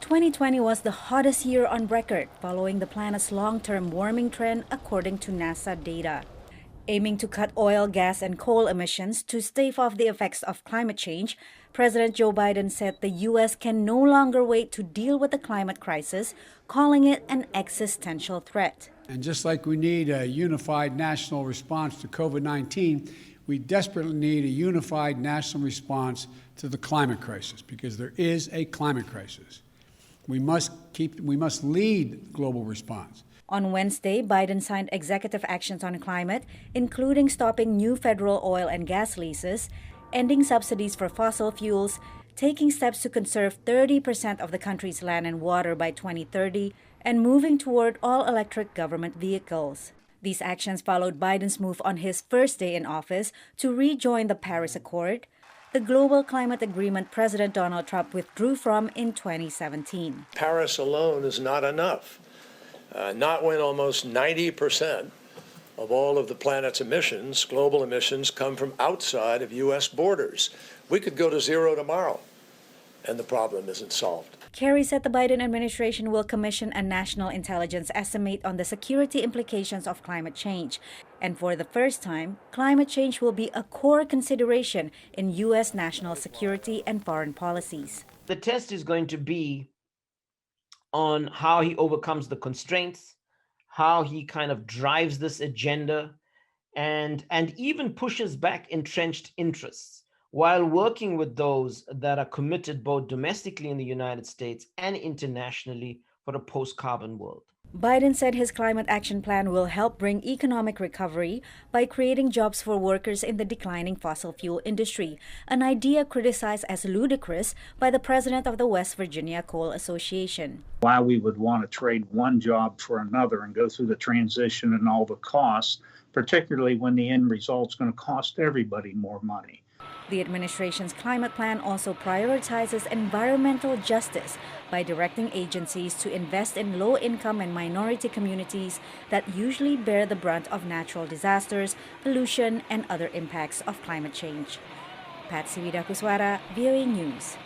2020 was the hottest year on record, following the planet's long-term warming trend, according to NASA data. Aiming to cut oil, gas, and coal emissions to stave off the effects of climate change, President Joe Biden said the U.S. can no longer wait to deal with the climate crisis, calling it an existential threat. And just like we need a unified national response to COVID-19, we desperately need a unified national response to the climate crisis, because there is a climate crisis. We must lead global response. On Wednesday, Biden signed executive actions on climate, including stopping new federal oil and gas leases, ending subsidies for fossil fuels, taking steps to conserve 30% of the country's land and water by 2030, and moving toward all-electric government vehicles. These actions followed Biden's move on his first day in office to rejoin the Paris Accord, the global climate agreement President Donald Trump withdrew from in 2017. Paris alone is not enough. Not when almost 90% of all of the planet's emissions, global emissions, come from outside of U.S. borders. We could go to zero tomorrow, and the problem isn't solved. Kerry said the Biden administration will commission a national intelligence estimate on the security implications of climate change. And for the first time, climate change will be a core consideration in U.S. national security and foreign policies. The test is going to be on how he overcomes the constraints, how he kind of drives this agenda, and even pushes back entrenched interests while working with those that are committed both domestically in the United States and internationally for a post-carbon world. Biden said his climate action plan will help bring economic recovery by creating jobs for workers in the declining fossil fuel industry, an idea criticized as ludicrous by the president of the West Virginia Coal Association. Why we would want to trade one job for another and go through the transition and all the costs, particularly when the end result's going to cost everybody more money. The administration's climate plan also prioritizes environmental justice by directing agencies to invest in low-income and minority communities that usually bear the brunt of natural disasters, pollution, and other impacts of climate change. Patsy Vidakuswara, VOA News.